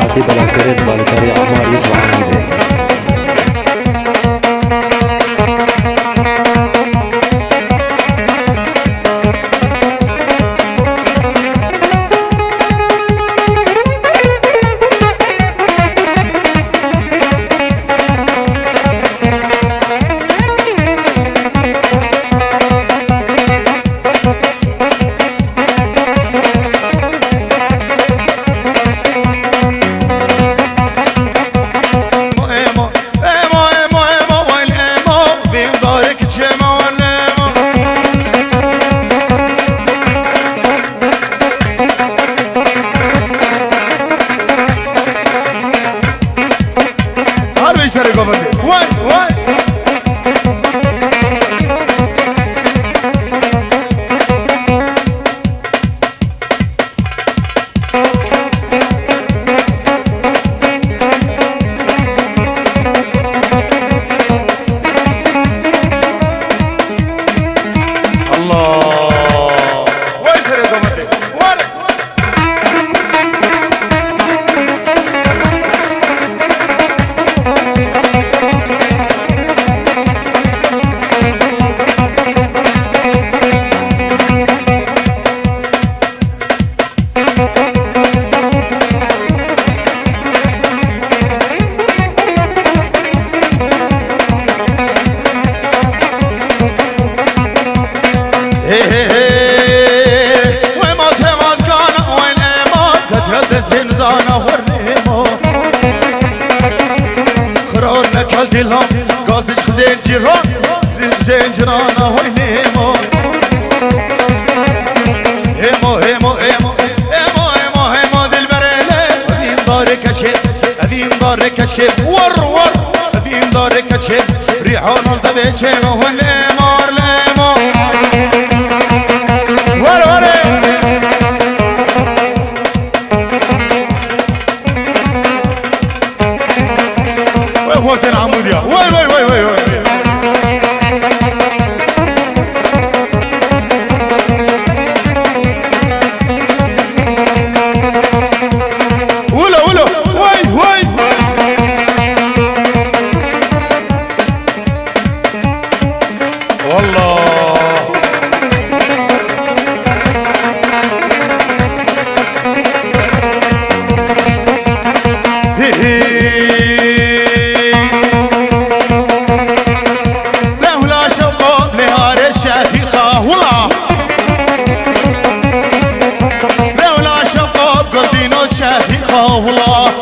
تحياتي بلاكرين بالكري عمار يوسف عميدي. قاسش خزين جيران زين جرانا وينيمو هيمو هيمو هيمو هيمو هيمو هيمو دلبريلي أبين دارك أشكي أبين دارك أشكي ور ور أبين دارك أشكي ريحون الطبيعي وليمو ليمو ور ور وقتنا عمودية وي وي وي وي وي ولا ولا وي وي والله هي هي والله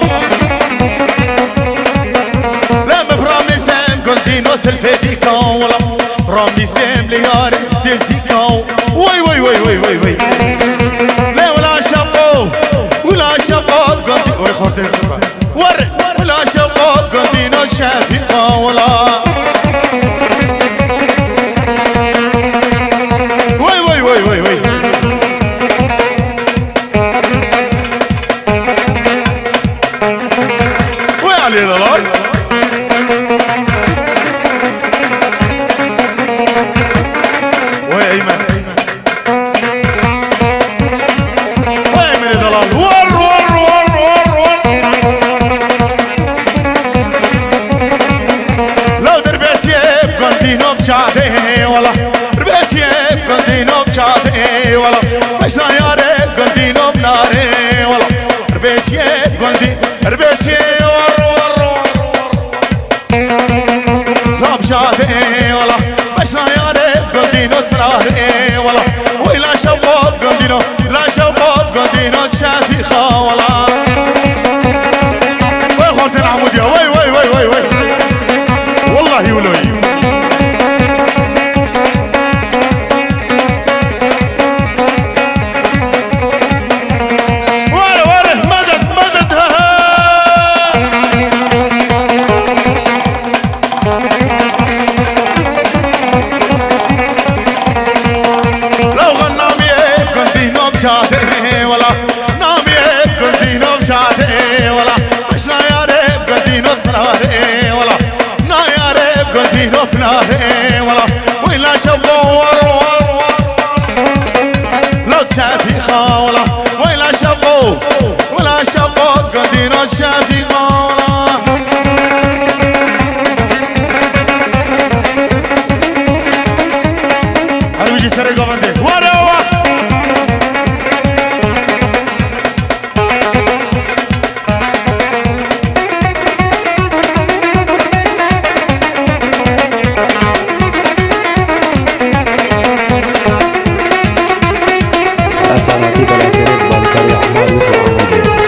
لا ببرامي سام قلتي نوصل فيديكا والله برامي سام ليار دزيكا وي وي وي وي وي وي لا ولا شابو ولا شابو قلتي وي خورتي ور ولا شابو قلتي نو شافيكا والله وي وي وي وي وي علي دلال ويا ايمن ويا ايمن يا دلال ور ور ور ور ور لو دربسيب كنتينو بشاده والله دربسيب كنتينو بشاده والله مش لا يا ريب كنتينو بناري والله دربسيب كنتي دربسيب شاده والله مشنا يا ريب قلدينو تمراري والله ولا شباب قلدينو لا شباب قلدينو شافيخا والله وي خورتين عمودية وي وي وي وي وي والله ولوي ولا نامي قلدينو بشاده ولا مشنا يا ريب قلدينو بناري ولا نا يا ريب قلدينو بناري ولا ولا شبو ور ور ور لو تشافي خاولا ولا شبو ولا شباب قدينا الشافي قولا هربجي سرقوا بندي ورا Sanati Balakere Balkari Ammar Yusuf Ahmedi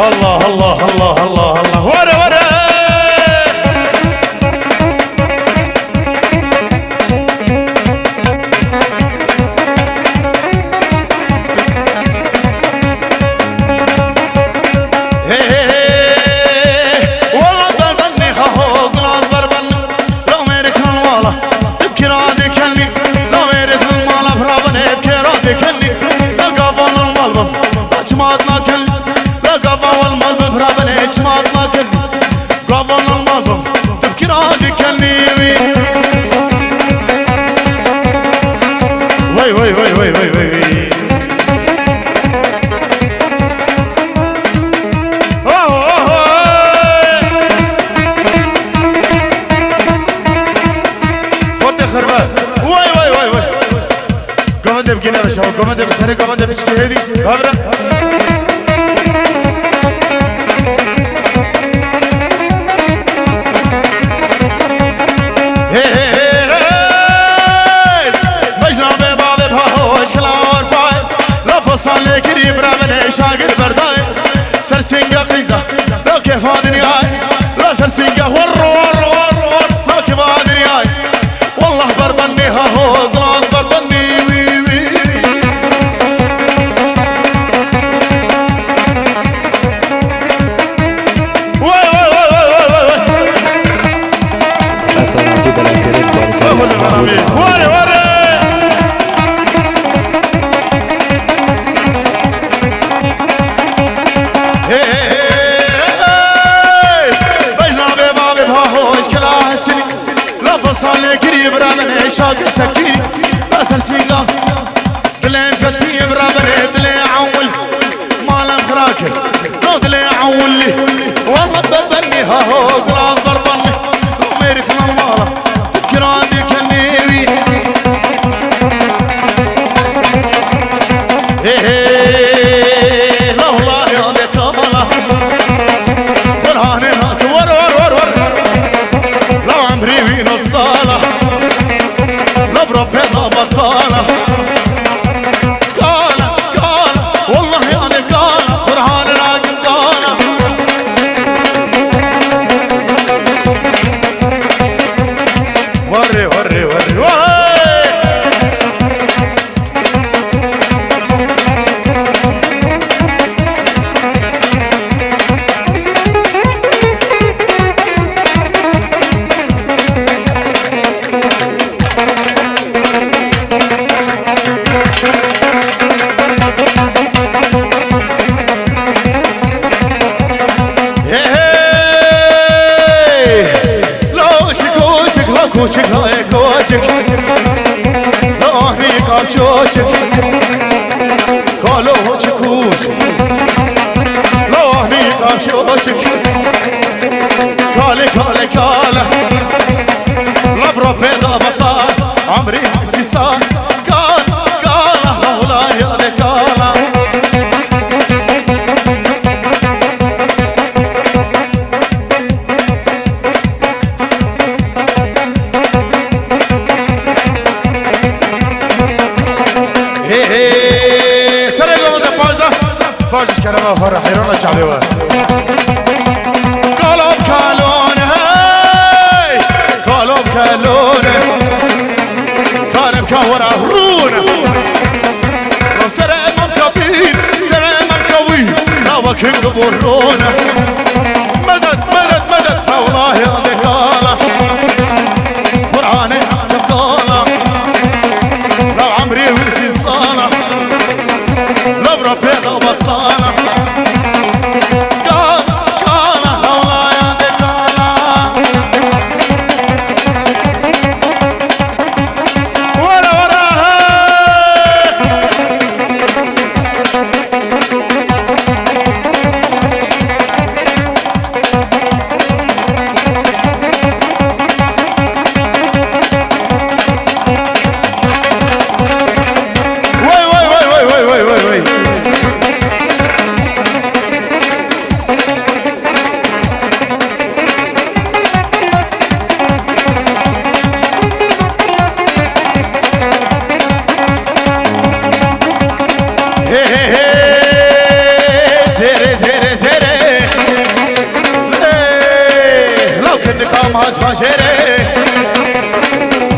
الله الله الله الله الله ورا ورا والله بربني هو قلال بربني لو ميرك الماله ابكي رادي كلي لو ميرك الماله بربني ابكي رادي كلي لقابل المالبم اجمعتنا كلي قبل المال بفرابني اجمعتنا كلي قبل المال تفكر هادي كلي وي وي وي وي وي وي خد خربان وي وي وي وي قمت بكنا يا شباب قمت بسري قمت بشكي هذي هبرة صالح قريب رابني شاقد برداي سرسنقة قيزة لو كيف هادني هاي لا سرسنقة ور ور ور ور لو كيف هادني هاي والله بربني هاهو قلان بربني وي وي وي وي وي وي وي وي صالح قريب رابني شاقد سكيني لا سرسيقة دلين فتي برابني دلين عول مالم خراكي لو دلين عول لي والله بربني هاهو قلان ضربني لو ميرك المالة كرادي كنيوي بشوشك كالي كالي كالي لبرا بيضا بطال عمري سيسان كال كالا لولا يا كالا هي هي سرقوا ده باجدا باجش كلامه فرح حيرونا شعبي قلب كالونه قلب كالونه كارم كورا رونه سرقم كبير سرقم كوي لا وكيم قبورونه مدد مدد مدد والله يا دكاله قراني دكاله لو عمري وسي الصاله لو رفيق بطاله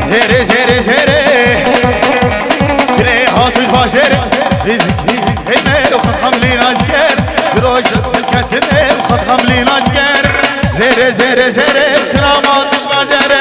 زيري زيري زيري كري هاتوش باشر هيمي وخطخم لي ناشكر بروش الكتمي وخطخم لي ناشكر زيري زيري زيري كرام هاتوش باشر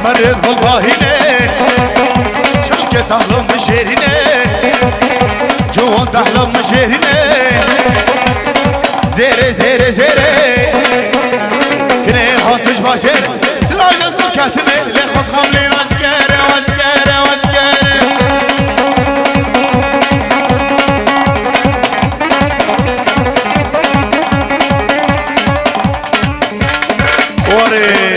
مرز بالباهينه شلك تحلم مشيرينه جوان تحلم مشيرينه زيري زيري زيري كني هاتش باشر لا جزو كاتمه لخط خملي واشكره واشكره واشكره وري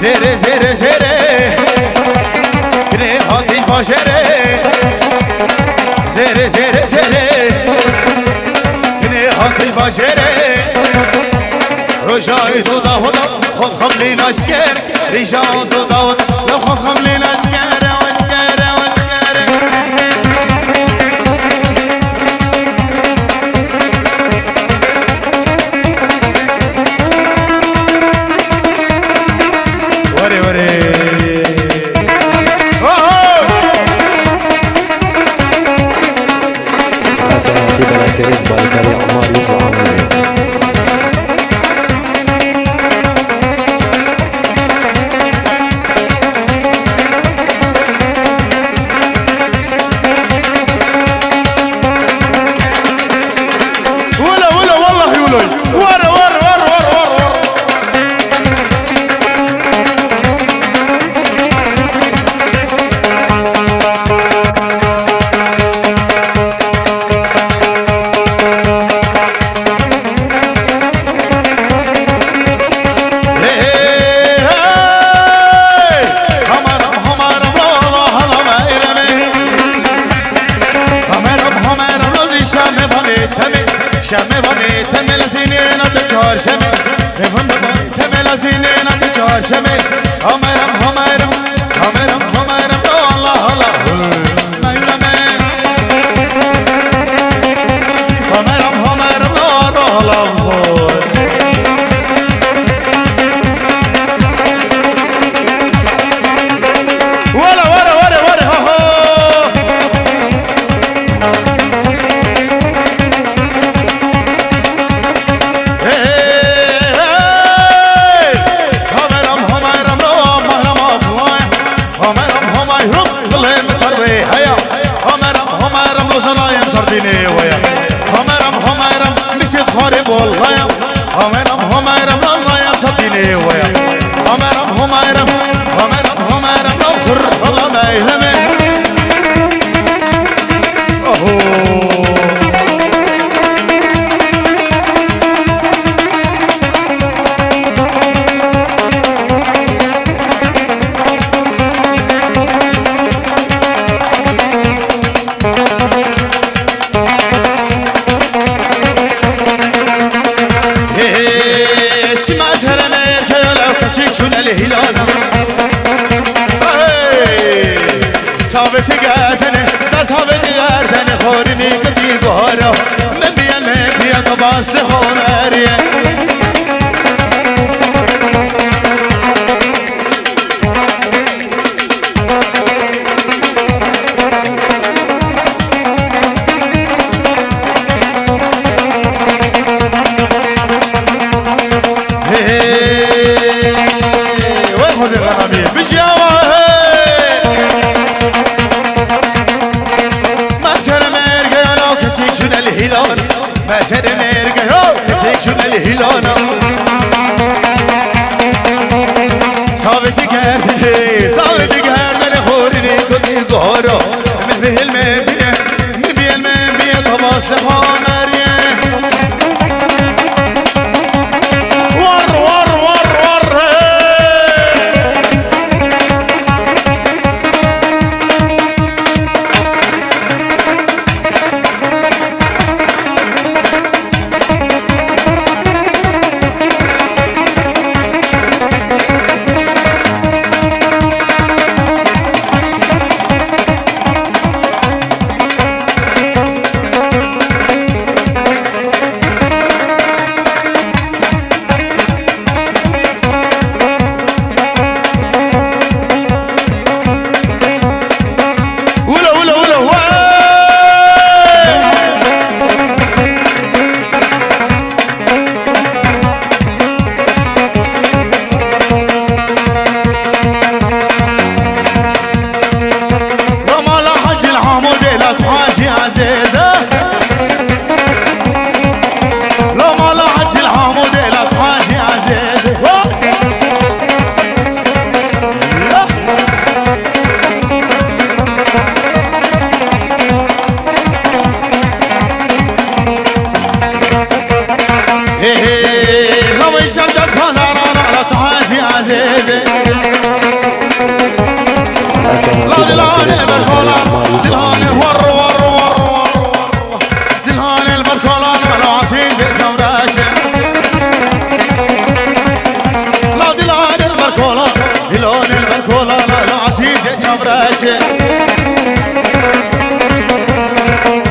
زيري زيري زيري كني هاتي باشري زيري زيري زيري كني هاتي باشري رجاي دو داود خود خملي ناشكر رجاي دو داود لو خود خملي ناشكر واشكر واشكر وري وري سلامتی برای بالکاری عمر یوسف عامری ولا ولا والله يولي ورا ورا ورا ورا ورا شمه بانی تمل سینه نتکار شمه بفهم بانی تمل سینه نتکار شمه همرم همرم قهره من بيا طباس لخوماريه سر مرگه ها تیجون الهیلانا ثابتی گردن خورینی کنی گهارا مبیل مبیه طباس خامریه ور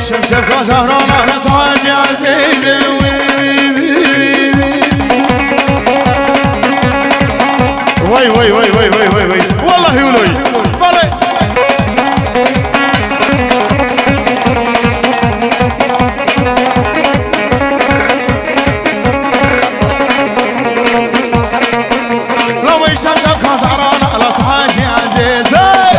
شمشف زهران على تواجي عزيزي وي والله يولوي بلي لو شمشف زهران على تواجي عزيزي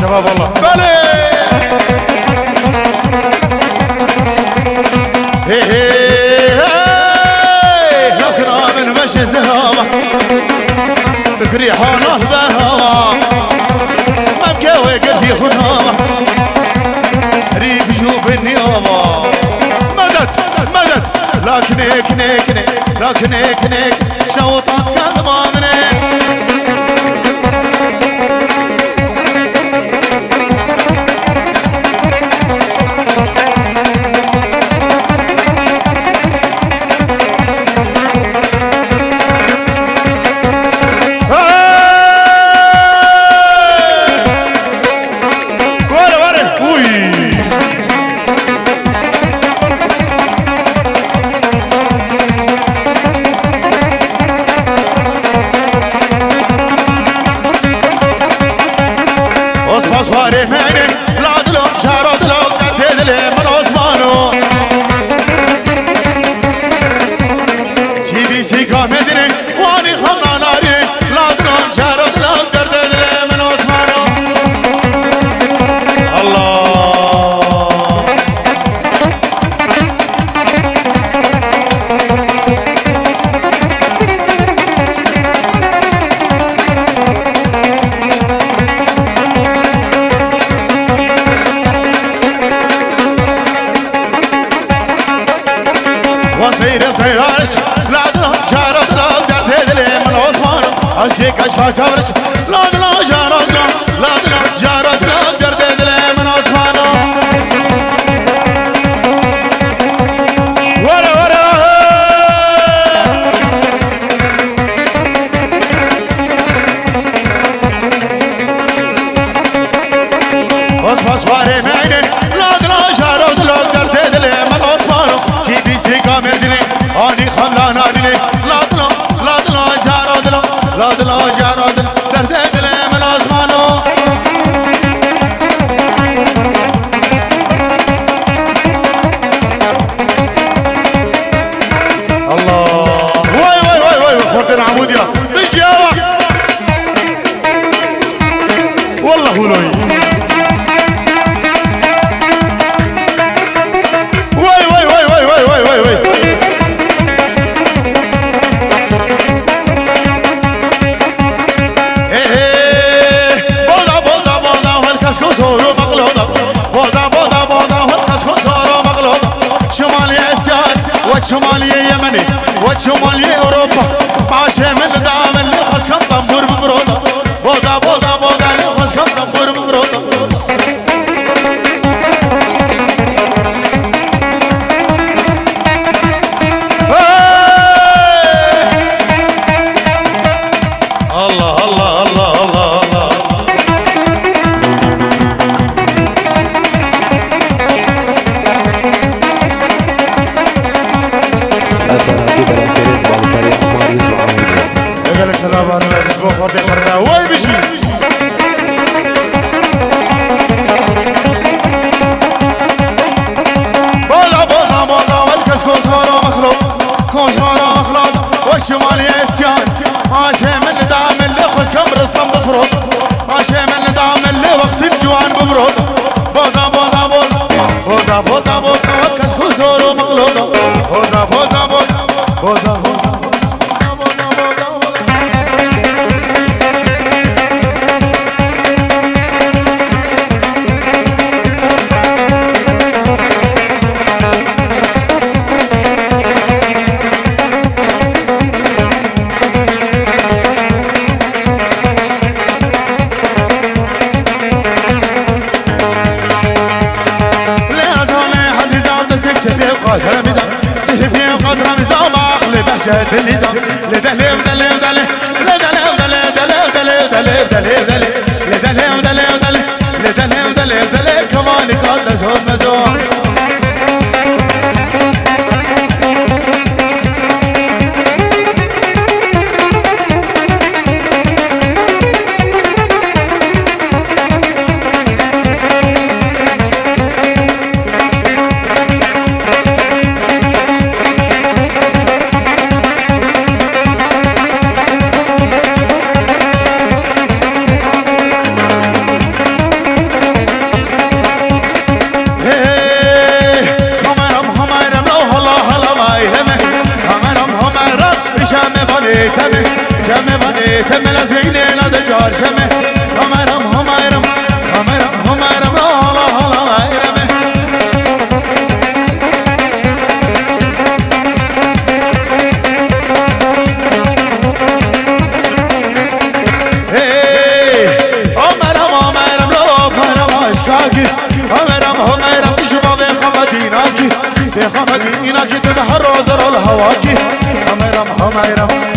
شباب والله بلي لكن من مشي زهامة تكري حاله بهوا ما بكاوي قلبي خنامة ريف جوب النيامة مدد لكن شوطات كلمة مني عشقی کشکا چورش لادلا جارادلا لادلا جارادلا درد دل من آسمانو ورا ورا بس بس واره مینه لادلا جارادلا درد دل من آسمانو کی بیسی کامل دلی آنی خملانا دلی لادلا لادلا جارادلا لادلا جارادلا درد دل من آسمانو الله وای وای وای وای خورتن عمودیا بجیاوا والله هولوی وای وای وای وای وای وای وای وای بودا بودا بودا هالكاس كوزورو مقلودا بودا بودا بودا هالكاس كوزورو مقلودا شمالي اسياد وشمالي يمني وشمالي اوروبا ماشي من دام اللي خاص كم طنبور ببرودا بودا بودا بودا اللي خاص كم طنبور ببرودا الله الله الله الله الله Esanati Balakerik Balikari Ammar Yusuf Ahmediyar. اقل الشرابان ما تشبه خورتي قرنا وي بشي بولا بولا بولا والكس كوزورو مخلوق كوزورو مخلوق والشمال يسيان ماشي من دام اللي خس كم رستم بفروض ماشي من دام اللي وقت الجوان ببرود بوزا بوزا بوزا بوزا بوزا بوزا والكس كوزورو مخلوق بوزا بوزا بوزا بوزا بوزا قدر ميزان سيفي قدر ميزان ما اخلي بهجة الليزان لدلي ودلي ودلي لدلي ودلي ودلي ودلي ودلي ودلي لدلي ودلي ودلي لدلي ودلي ودلي كمان قد زود مزون شمه بني تمل زيني لدجار شمه همرم همرم همرم همرم لا لا لا هيرمه همرم همرم لا همرم اشكاكي همرم همرم شباب خمديناكي خمديناكي تدحر در الهواكي همرم همرم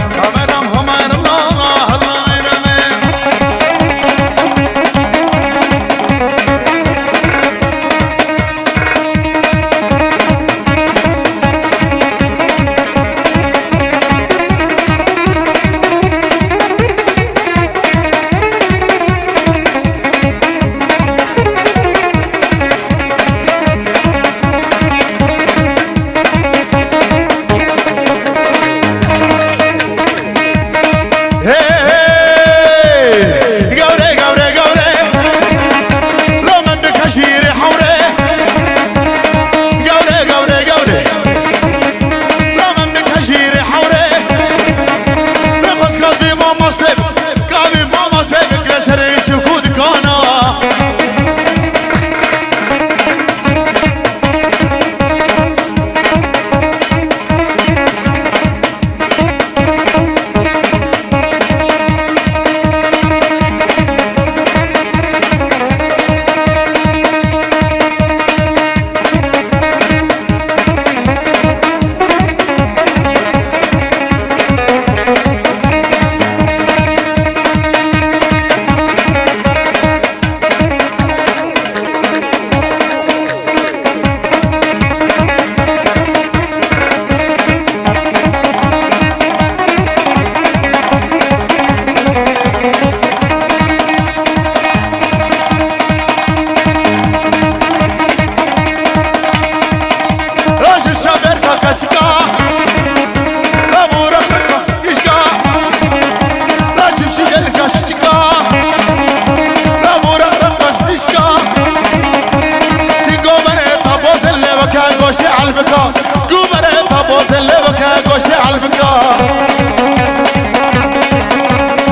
قشتي على البكا قمرتها بوز اللي بكا قشتي على البكا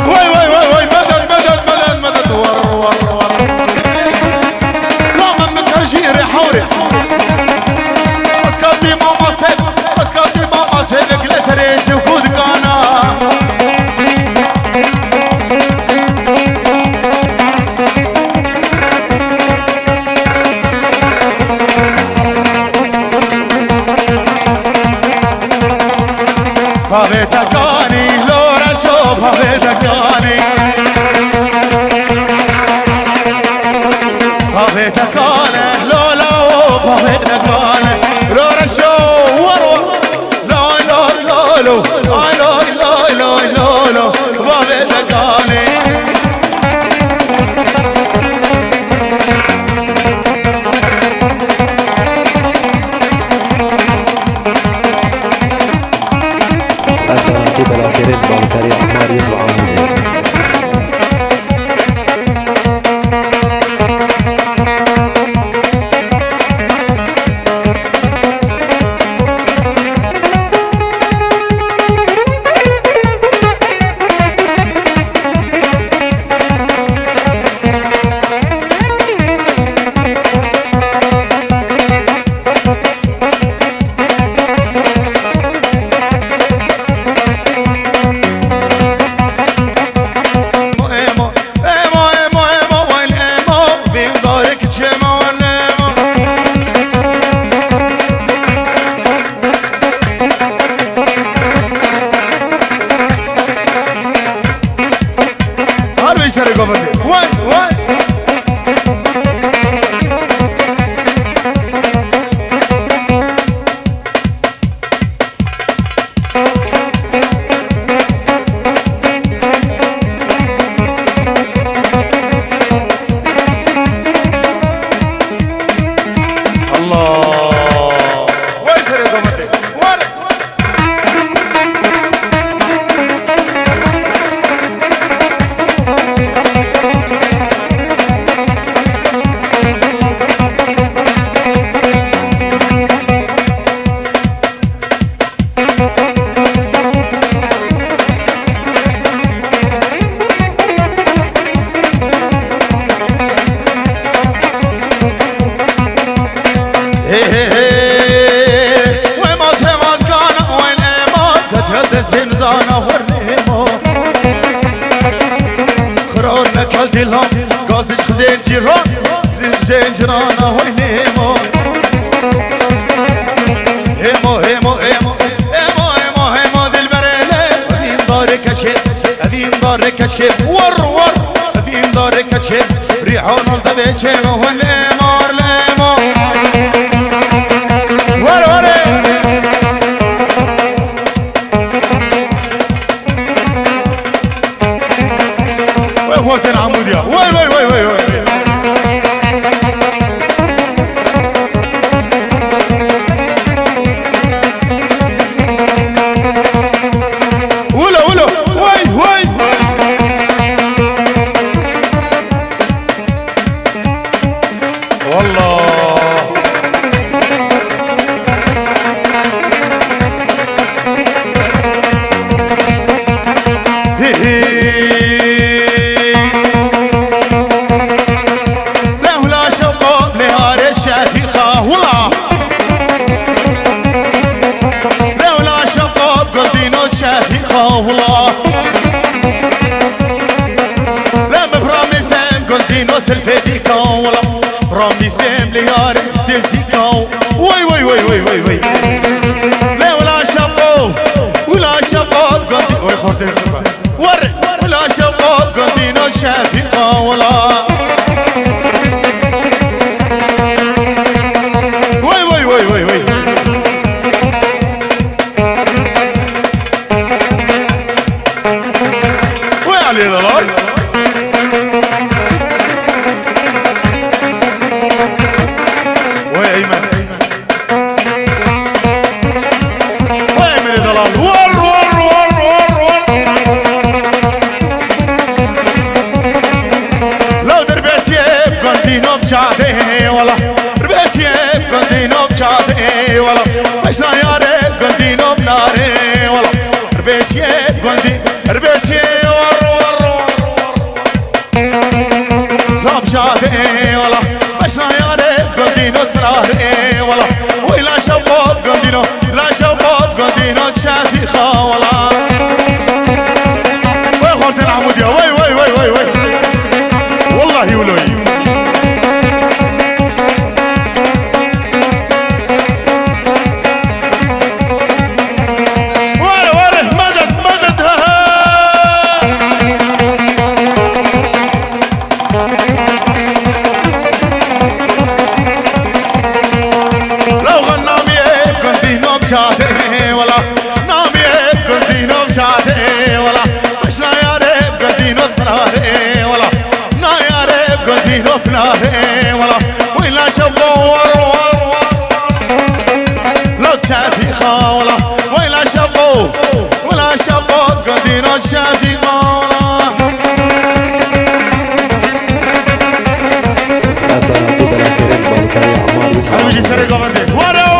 وي وي وي وي مدد مدد مدد مدد ور ور ور لا من مكرجيري حوري مسكاتي ماما سيب مسكاتي ماما سيب كلاس ريسي وكود كانا بابتكاني لورا شوف بابتكاني بابتكاني لولا بابتكاني لورا شوف ورور لا لا لا لا لا لا لا لا بابتكاني Arsana Balakerin Balkari Ammar Yusuf Ahmedi. الزنزانة والنيمو خرورنا كالدي لهم قاسش خزين جيران زين جرانا والنيمو هيمو هيمو هيمو هيمو هيمو هيمو دي البريلي أبين دارك أشكي أبين دارك أشكي ور ور أبين دارك أشكي ريحون الطبيعي والنيمو ليمو ور ور وقتنا عمودية وي وي وي وي وي ولا ولا وي وي والله هي هي والله لا مبرامي سام قلتي نوصل فيديكا والله برامي سام ليار ديزيكا وي وي وي وي وي وي لا ولا شابو ولا شابو قلتي وي خورتي وري ولا شابو قلتي نو شافيقا والله وي وي وي وي وي علي دلال ويا ايمن ويا ايمن دلال ور ور ور ور ور لو دربي سيب قلبي نوب جابه والله بسيب قندينو بشافي والله بشنا يارب قندينو بناري والله بسيب قندي بسيب ورو لا بشافي والله بشنا يارب قندينو بناري والله ولا شباب قندينو لا شباب قندينو شافي خا والله وي خورت العمودية وي وي وي وي وي والله ولوي ولا شبور لا تشافي خاولة ولا شبور ولا شبور قدينا تشافي خاولة أبصر أكيد الأخيرين بالكاري عمار يسحب أنا بجي سرقة بندي ورا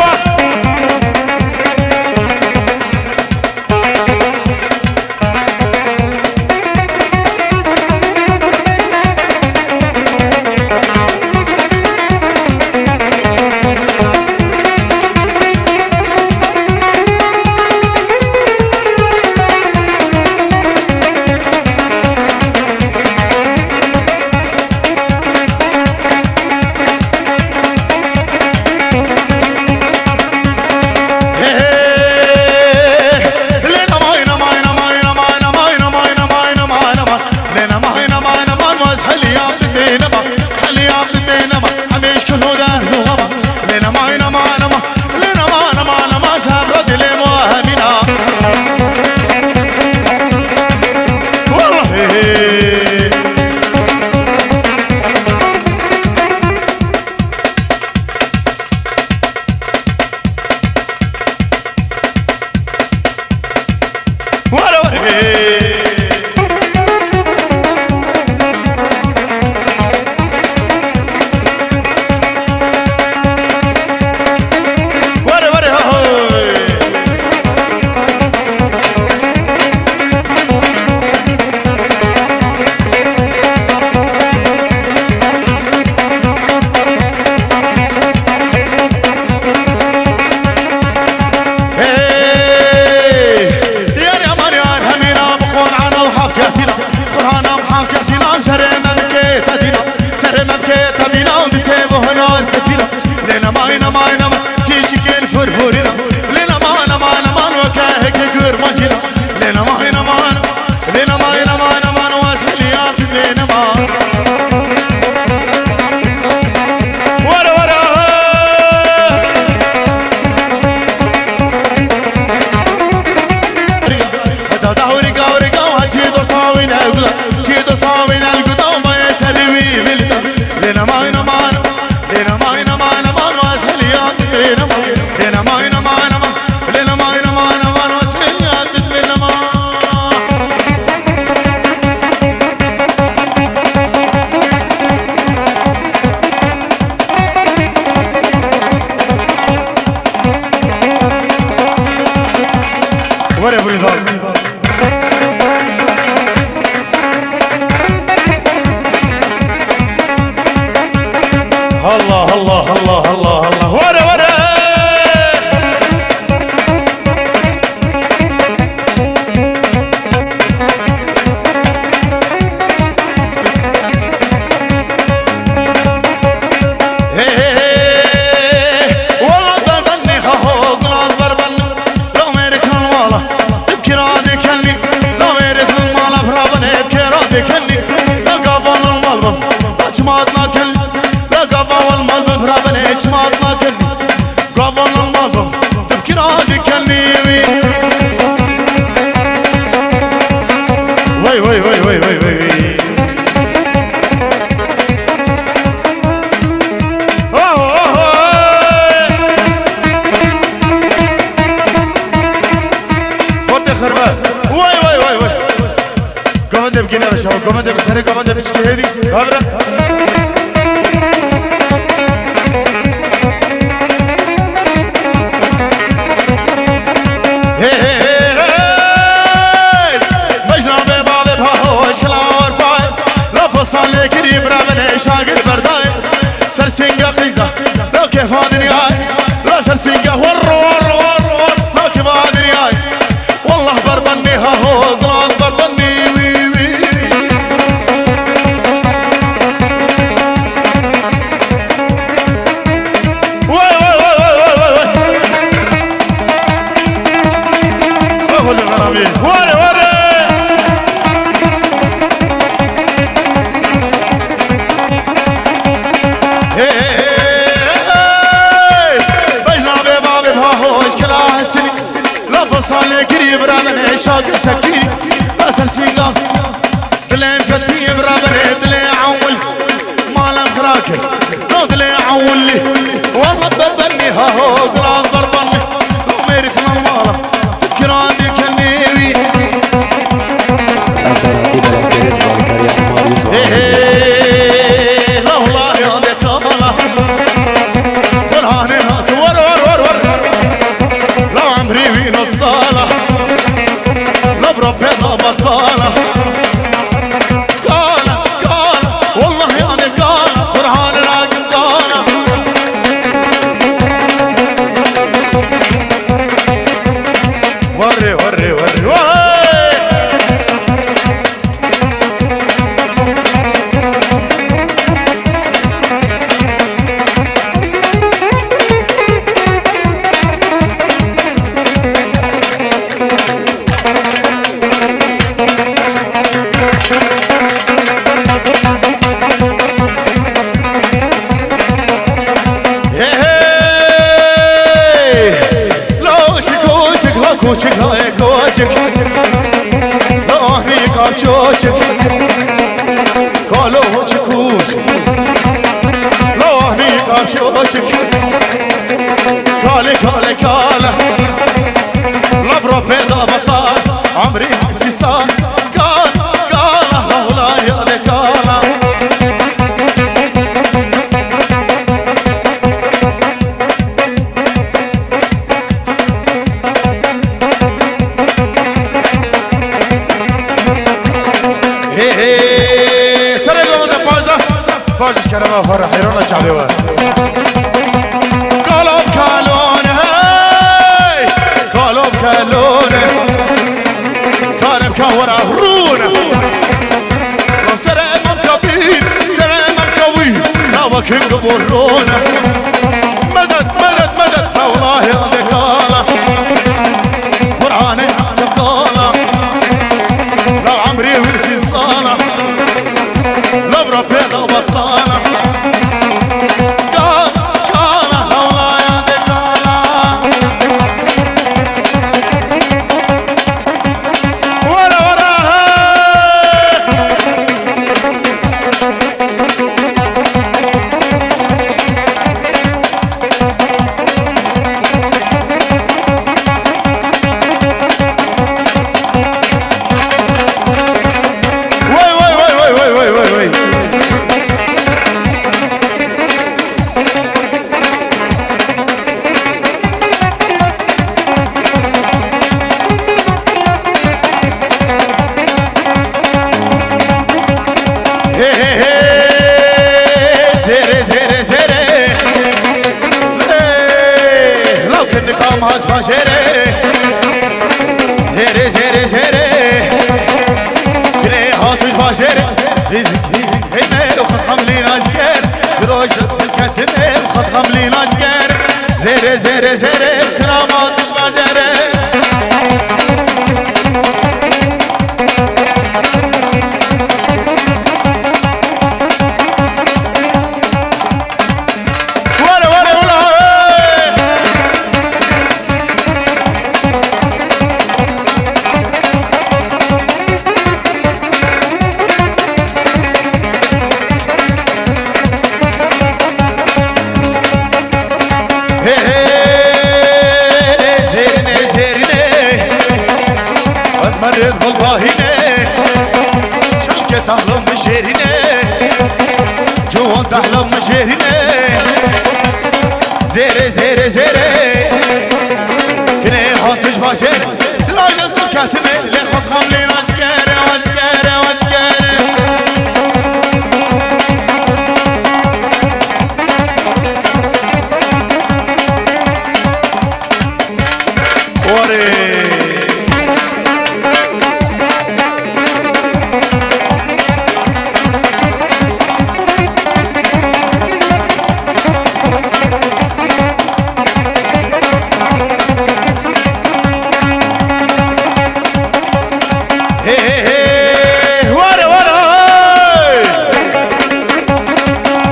الله الله الله الله الله ورا ورا والله بغني هو قلال بربن لو ما يركن والله ابكي رادي كلني لو ما يركن المال افرابن ابكي رادي كلني لقابون المال بجمعتنا كلني لقابون المال بفرابن اجمعتنا كلني قابون المال تبكي رادي كلني وي وي وي وي وي وي بقينا يا شباب كمان ده بسرعة كمان ده بتشكي هذي هبرة واللي والله ببني هاهو قلان ضربني لو ميرك نواله كرامي كنيوي Laksana Kudaran Keren Bal Karya Ammar Yusuf لا والله يا ذيك الله قرآن هاك ور ور ور ور لو عمري وين الصالة لو بربنا بطالة قالة قالة والله يا ذيك قالة قرآن راقم قالة وري وري وري وري كوچك لا كوچك لا هني كاچوچك كالو چكوچ لا هني كاچوچك كالي كالي كاله لبرا بيضا بطال عمري سيسان كال كاله لا يا كاله باجش كلامه فرح حيرنا شعبي قالوا بكالونه قالوا بكالونه كان مكور عفرونه لو سلام كبير سلام كوي لا وكن قبورونه مدد مدد مدد والله يا ذكاله قرآني تقاله لو عمري ويسي الصالة لو رفيض وبطالة قال قال والله يا ذكاله ورا وراها ماج باشره زره زره زره كره هاتوش باشره هيمه وخط خملي ناشكر دروش الكتمه وخط خملي ناشكر زره زره زره كراماتش باشره مرز والباهينه شلكة تحلم مشيرينه جوان تحلم مشيرينه زيري زيري زيري كني هاتش باشر لا جزل كاتمه لخط خملين اشكاري واشكاري واشكاري وري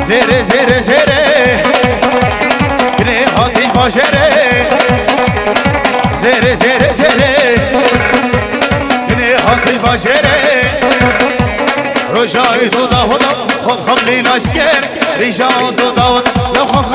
زيري زيري زيري كني هاتي باشري زيري زيري زيري كني هاتي باشري رجاي تو داود خد خملي ناشكر رجاي تو داود لو خد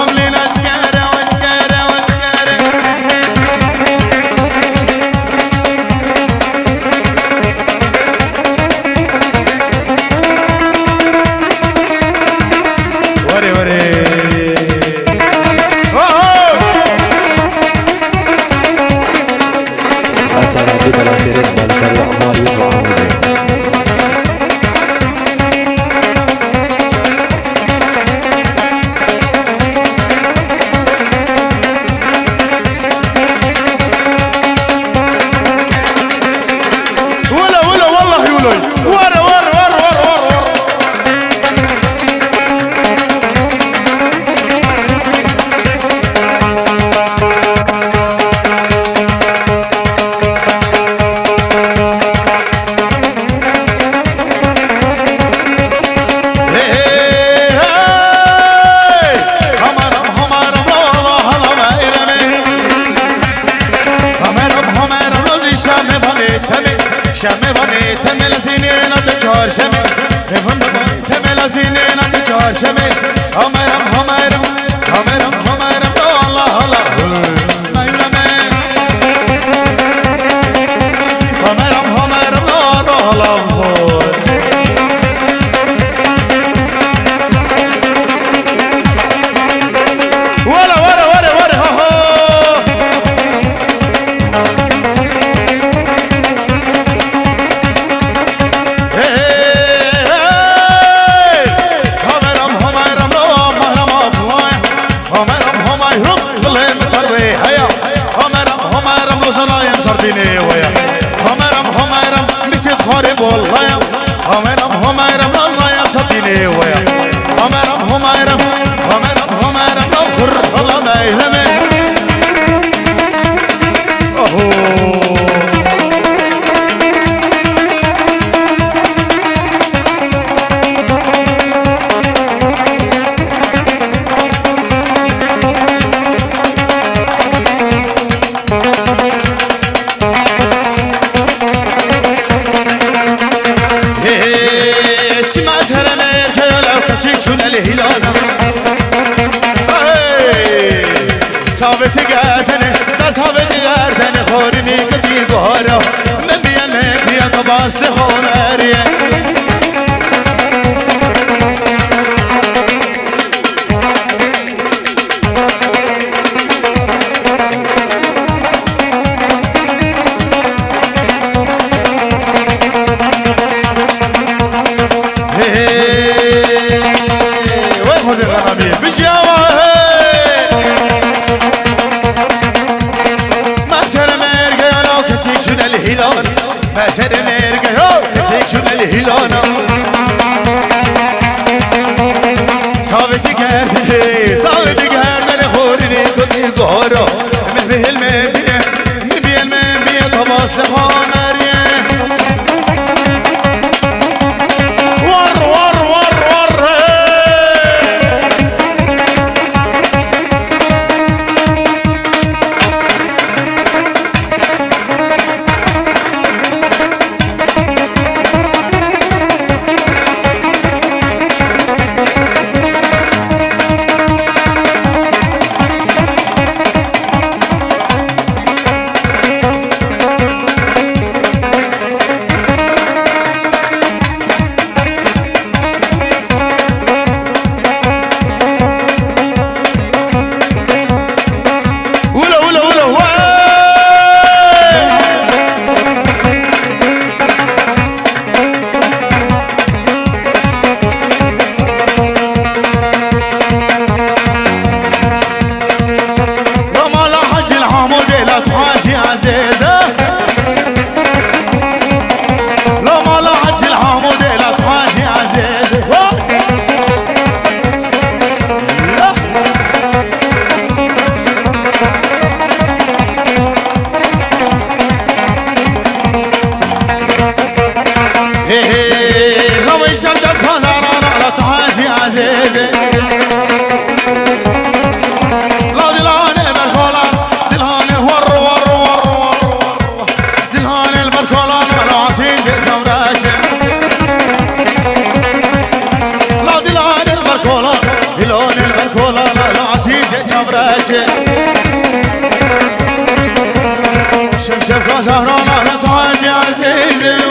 همرم همرم همرم همرم الله الله ما يرمى همرم همرم الله الله ولا ولا ولا ولا ها ها خارب والله يا همرم همرم الله يا صديني ويا همرم همرم همرم همرم اخر الله ما يهمه ثابت گردنه ثابت گردنه خورنی کتی گهارا من بیا قباس خونریه وای خود غنمی بجاوه الهلال مسر مرقه تكون الهلال ثابت گردن خورنی کنی گهارا مبیل مبیه تباس خامریه ور ور ور ور شمشك زهران على تواجي عزيزي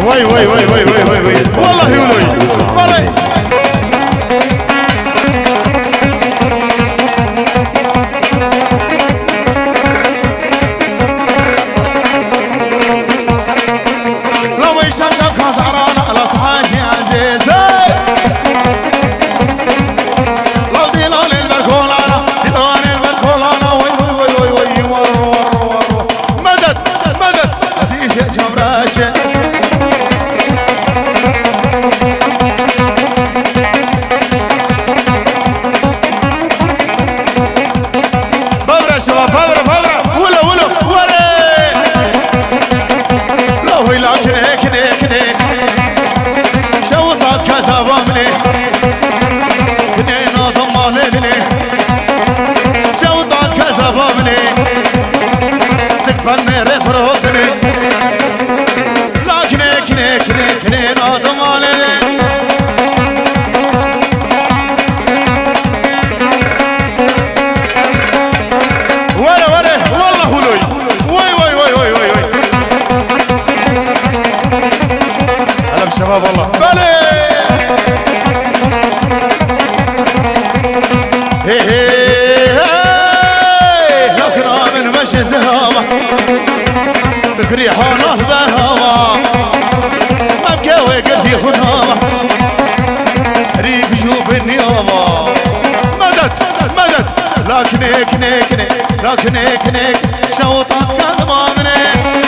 وي وي وي وي وي وي وي والله يولوي والله لو شمشك زهران على تواجي عزيزي فن رفروتني لكن كني لكن من مشي زهامة تكري حاله بهامة مبكي وقلتي خدامة حريف شوف النيامة مدد مدد لكنك نك لكنك نك شوطات كلمة منك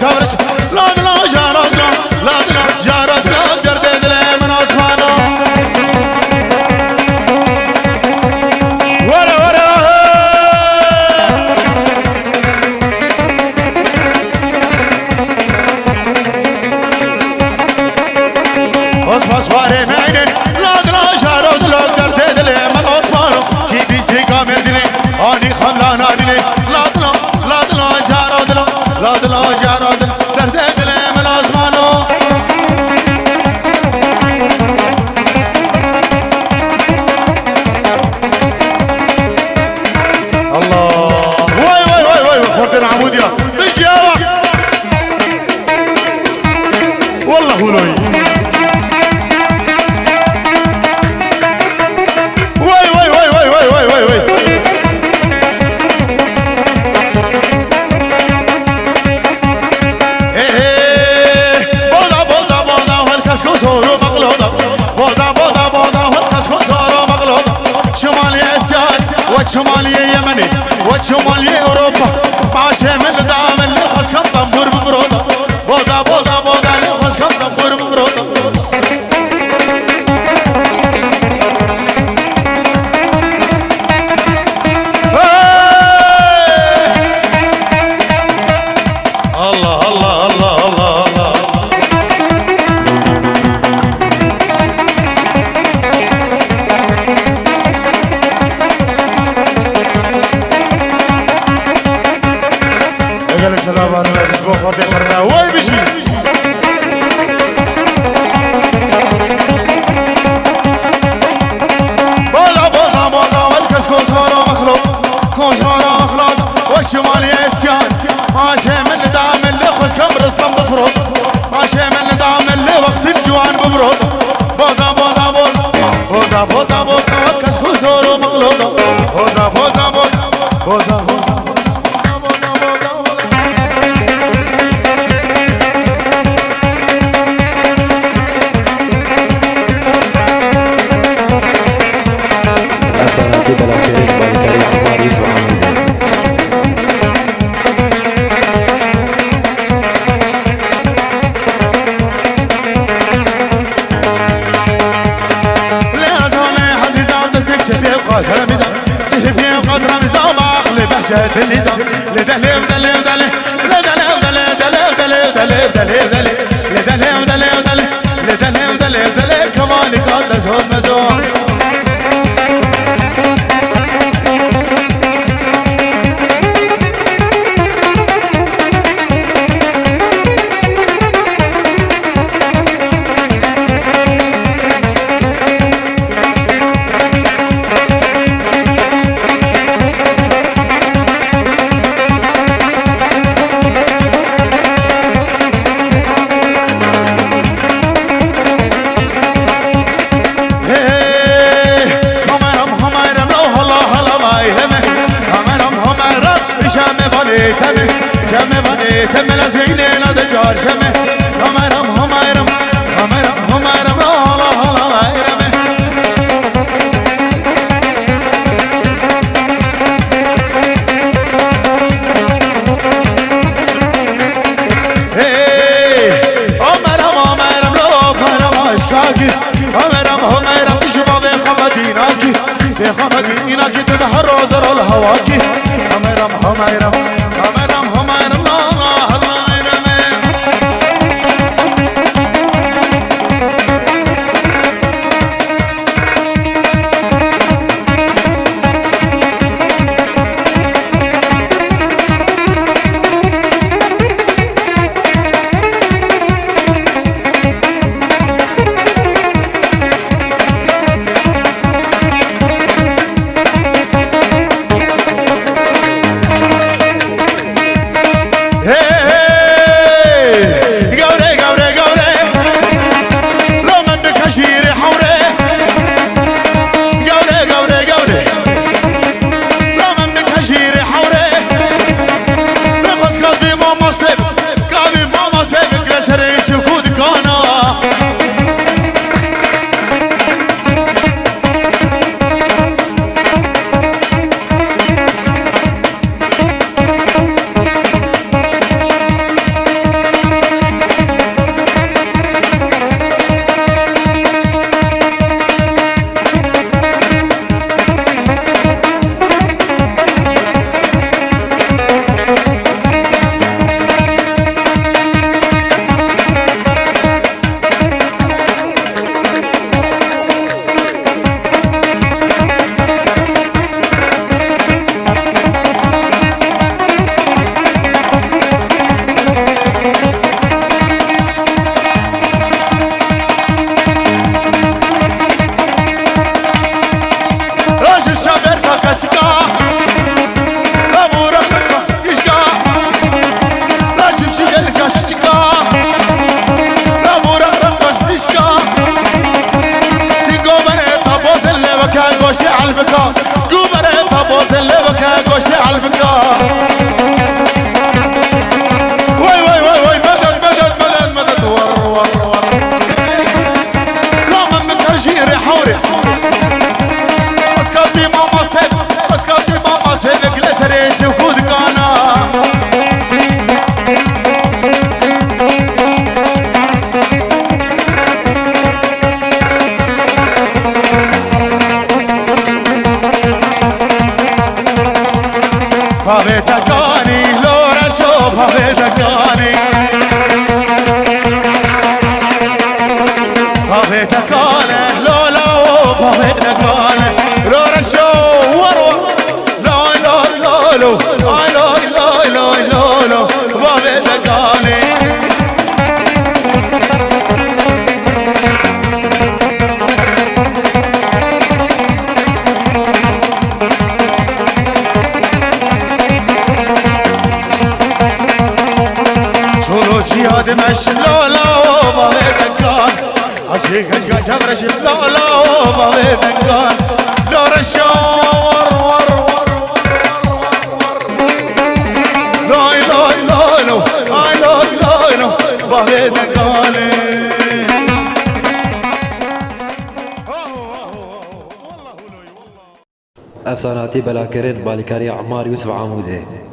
جارش لا لا جارد لا لا جارد لا درد دل من عثمانه ورا ورا بس واري معين لا لا جارد لا درد دل من عثمانه جيبي سيقا مردني اني خملان ابني لا لا لا لا جارد لا لا جارد درد دل من عثمانه الله واي واي واي واي خوتنا عمودي بجياوك والله هولوي واي واي واي واي واي واي واي واي شمالية يمني وشمالية أوروبا عاشا من دام اللي خس كم طنبور بفروضة بودا بودا بودا اللي خس كم طنبور بفروضة الله الله الله الله الله الشباب هذا الاسبوع خاطي قرنا واي بشي بولا بولا بولا والكس كوزارا مخلوق كوزارا مخلوق والشمالية اسيان ماشي من دام اللي خس كم رستم بفروض ماشي من دام اللي وقت الجوان بفروض بوزا بوزا بوزا بوزا بوزا بوزا والكس كوزارا مخلوق بوزا بوزا بوزا بوزا بوزا Laksanakan dalam kiri kembali kali Ahmad Yusuf Hamid. قادر ميزان سيفي قادر ميزان ما اخلي بهجة الليزان لدلي ودلي ودلي لدلي ودلي ودلي ودلي ودلي ودلي لدلي ودلي ودلي لدلي ودلي ودلي كمان قادر زود مزون برشمه همرم همرم همرم همرم لا لا همرم همرم همرم لا برم اشکاکی همرم همرم شما به خمدیناکی به خمدیناکی تدهر در الهواکی همرم همرم همرم همرم لا مش لا لا ما بدكان عشيق عشيق جبرش لا لا ما بدكان لا رشاور ور ور لا لا لا لا لا لا لا ما بدكان افساناتی بلاکرین مالکاری عمار یوسف عموده